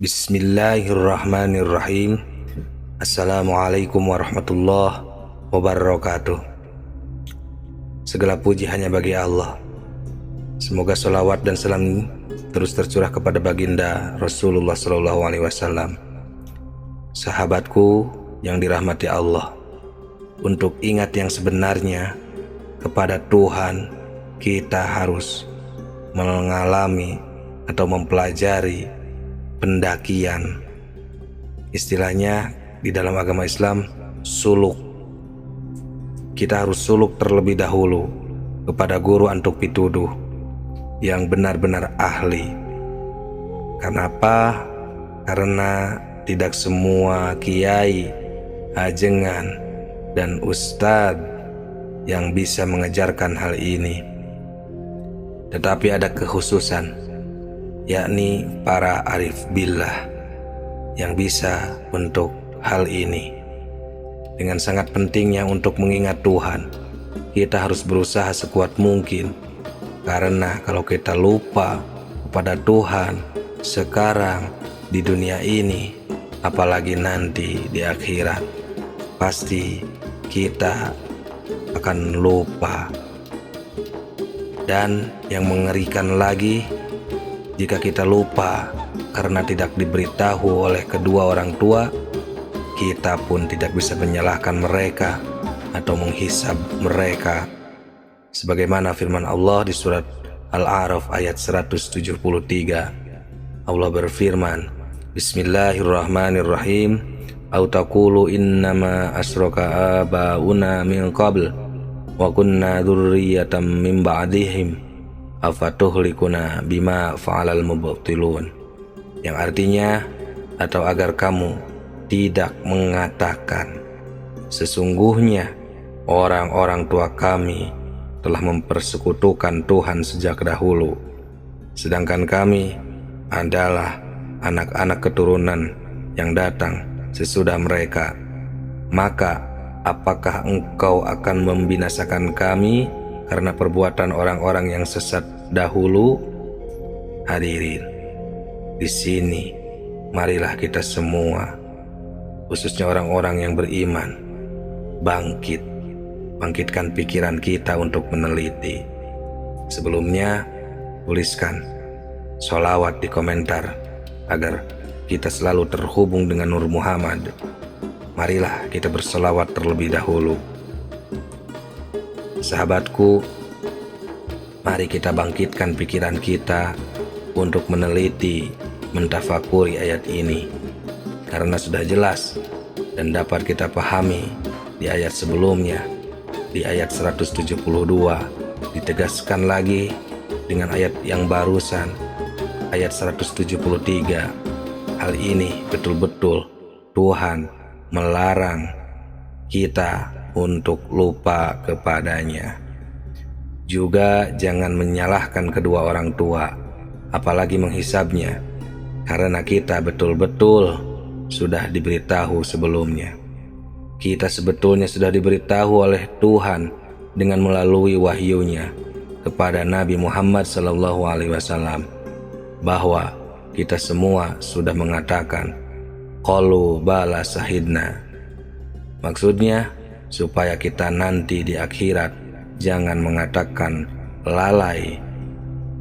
Bismillahirrahmanirrahim. Assalamualaikum warahmatullahi wabarakatuh. Segala puji hanya bagi Allah. Semoga salawat dan salam terus tercurah kepada baginda Rasulullah SAW. Sahabatku yang dirahmati Allah, untuk ingat yang sebenarnya kepada Tuhan, kita harus mengalami atau mempelajari pendakian. Istilahnya di dalam agama Islam suluk. Kita harus suluk terlebih dahulu kepada guru antuk pituduh yang benar-benar ahli. Kenapa? Karena tidak semua kiai, ajengan, dan ustadz yang bisa mengajarkan hal ini. Tetapi ada kekhususan, yakni para arif billah yang bisa untuk hal ini. Dengan sangat pentingnya untuk mengingat Tuhan, kita harus berusaha sekuat mungkin, karena kalau kita lupa kepada Tuhan sekarang di dunia ini, apalagi nanti di akhirat, pasti kita akan lupa. Dan yang mengerikan lagi, jika kita lupa karena tidak diberitahu oleh kedua orang tua, kita pun tidak bisa menyalahkan mereka atau menghisab mereka. Sebagaimana firman Allah di surat Al-A'raf ayat 173. Allah berfirman, Bismillahirrahmanirrahim. Au taqulu innama asyraka abauna min qabl wa kunna dzurriyyatan min ba'dihim afatuhlikuna bima fa'alal mubtilun. Yang artinya, atau agar kamu tidak mengatakan, sesungguhnya orang-orang tua kami telah mempersekutukan Tuhan sejak dahulu, sedangkan kami adalah anak-anak keturunan yang datang sesudah mereka. Maka apakah engkau akan membinasakan kami karena perbuatan orang-orang yang sesat dahulu? Hadirin, di sini marilah kita semua, khususnya orang-orang yang beriman, bangkitkan pikiran kita untuk meneliti. Sebelumnya, tuliskan sholawat di komentar agar kita selalu terhubung dengan Nur Muhammad. Marilah kita berselawat terlebih dahulu. Sahabatku, mari kita bangkitkan pikiran kita untuk meneliti, mentafakuri ayat ini, karena sudah jelas dan dapat kita pahami di ayat sebelumnya, di ayat 172, ditegaskan lagi dengan ayat yang barusan, ayat 173. Hal ini betul-betul Tuhan melarang kita untuk lupa kepadanya. Juga jangan menyalahkan kedua orang tua, apalagi menghisabnya, karena kita betul-betul sudah diberitahu sebelumnya. Kita sebetulnya sudah diberitahu oleh Tuhan dengan melalui wahyunya kepada Nabi Muhammad SAW bahwa kita semua sudah mengatakan qalu bala sahidna. Maksudnya supaya kita nanti di akhirat jangan mengatakan lalai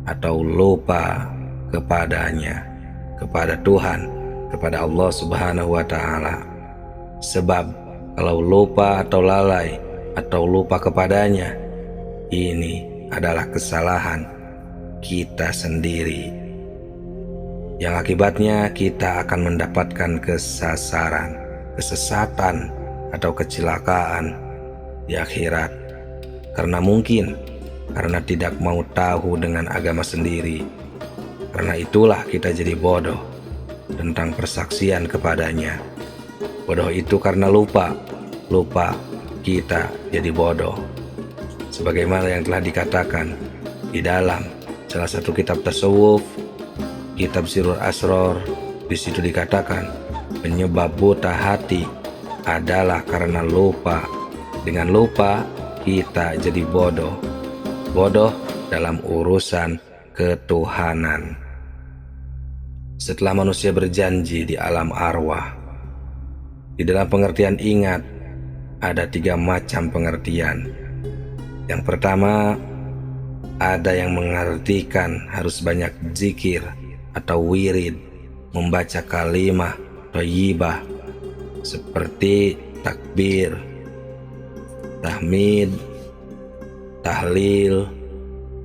atau lupa kepadanya, kepada Tuhan, kepada Allah Subhanahu wa Ta'ala. Sebab kalau lupa atau lalai atau lupa kepadanya, ini adalah kesalahan kita sendiri, yang akibatnya kita akan mendapatkan kesasatan atau kecelakaan di akhirat. Karena tidak mau tahu dengan agama sendiri. Karena itulah kita jadi bodoh tentang persaksian kepadanya. Bodoh itu karena lupa kita jadi bodoh. Sebagaimana yang telah dikatakan di dalam salah satu kitab tasawuf, kitab Sirrul Asror, di situ dikatakan penyebab buta hati adalah karena lupa. Dengan lupa kita jadi bodoh dalam urusan ketuhanan. setelah manusia berjanji di alam arwah. Di dalam pengertian ingat, ada 3 macam pengertian. Yang pertama, ada yang mengartikan harus banyak zikir atau wirid, membaca kalimah thayyibah seperti takbir, tahmid, tahlil,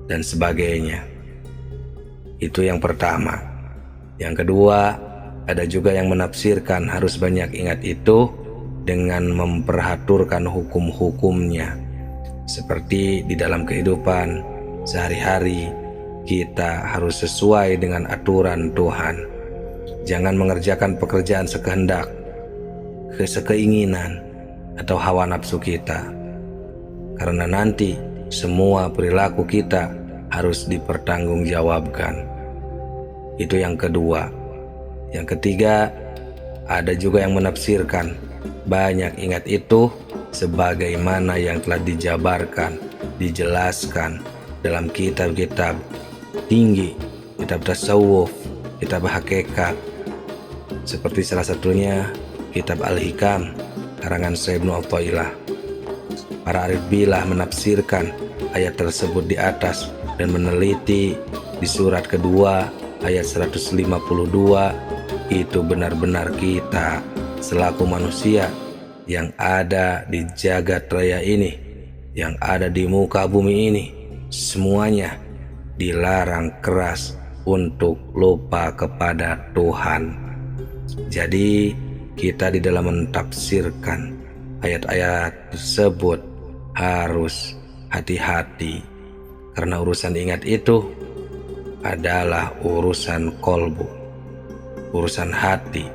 dan sebagainya. Itu yang pertama. Yang kedua, ada juga yang menafsirkan harus banyak ingat itu dengan memperhatikan hukum-hukumnya. Seperti di dalam kehidupan sehari-hari, kita harus sesuai dengan aturan Tuhan. Jangan mengerjakan pekerjaan sekehendak, sekeinginan, atau hawa nafsu kita. Karena nanti semua perilaku kita harus dipertanggungjawabkan. Itu yang kedua. Yang ketiga, ada juga yang menafsirkan banyak ingat itu sebagaimana yang telah dijabarkan, dijelaskan dalam kitab-kitab tinggi, kitab tasawuf, kitab hakikat, seperti salah satunya kitab Al-Hikam karangan Syekh Ibnu Athaillah. Para arif billah menafsirkan ayat tersebut di atas dan meneliti di surat kedua ayat 152, itu benar-benar kita selaku manusia yang ada di jagat raya ini, yang ada di muka bumi ini, semuanya dilarang keras untuk lupa kepada Tuhan. Jadi kita di dalam mentafsirkan ayat-ayat tersebut harus hati-hati, karena urusan ingat itu adalah urusan kolbu, urusan hati.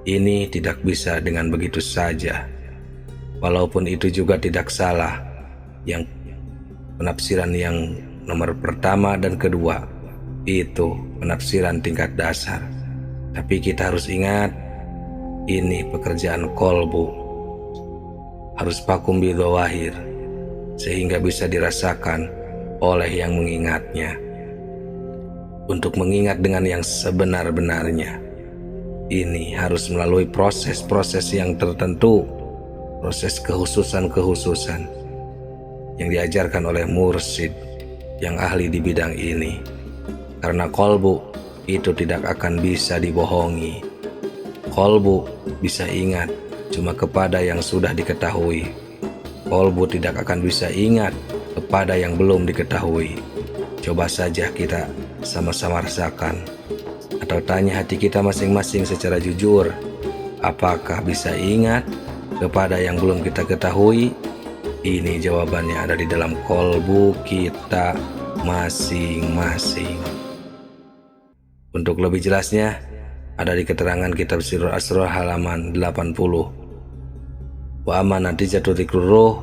Ini tidak bisa dengan begitu saja. Walaupun itu juga tidak salah, yang penafsiran yang nomor pertama dan kedua itu penafsiran tingkat dasar. Tapi kita harus ingat, ini pekerjaan kolbu, harus pakum bidhawahir, sehingga bisa dirasakan oleh yang mengingatnya. Untuk mengingat dengan yang sebenar-benarnya, ini harus melalui proses-proses yang tertentu, proses kehususan-kehususan yang diajarkan oleh mursyid yang ahli di bidang ini. Karena kolbu itu tidak akan bisa dibohongi. Kolbu bisa ingat cuma kepada yang sudah diketahui. Kolbu tidak akan bisa ingat kepada yang belum diketahui. Coba saja kita sama-sama rasakan, atau tanya hati kita masing-masing secara jujur, apakah bisa ingat kepada yang belum kita ketahui? Ini jawabannya ada di dalam kolbu kita masing-masing. Untuk lebih jelasnya, ada di keterangan kitab Sirrul Asrar halaman 80. Wa amma natijatu dzikrur ruh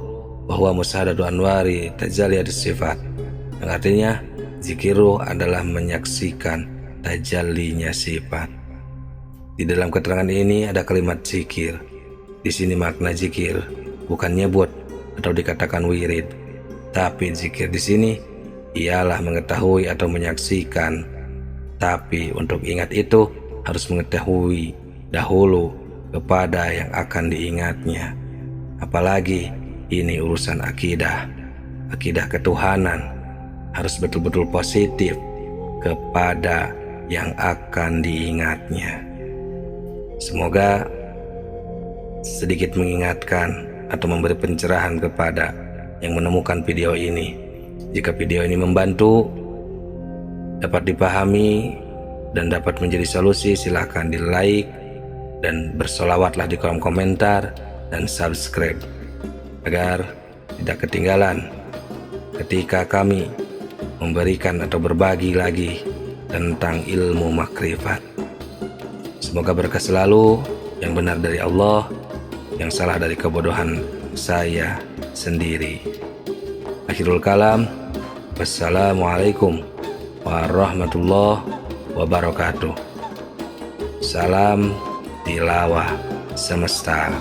bahwa musyahadatu anwari tajalliyat sifat, yang artinya zikir ruh adalah menyaksikan tajallinya sifat. Di dalam keterangan ini ada kalimat zikir. Di sini makna zikir bukan nyebut atau dikatakan wirid, tapi zikir di sini ialah mengetahui atau menyaksikan. Tapi untuk ingat itu harus mengetahui dahulu kepada yang akan diingatnya. Apalagi ini urusan akidah, akidah ketuhanan, harus betul-betul positif kepada yang akan diingatnya. Semoga sedikit mengingatkan atau memberi pencerahan kepada yang menemukan video ini. Jika video ini membantu, dapat dipahami, dan dapat menjadi solusi, silahkan di like dan bersolawatlah di kolom komentar dan subscribe agar tidak ketinggalan ketika kami memberikan atau berbagi lagi tentang ilmu makrifat. Semoga berkah selalu, yang benar dari Allah, yang salah dari kebodohan saya sendiri. Akhirul kalam, wassalamualaikum warahmatullahi wabarakatuh. Salam tilawah semesta.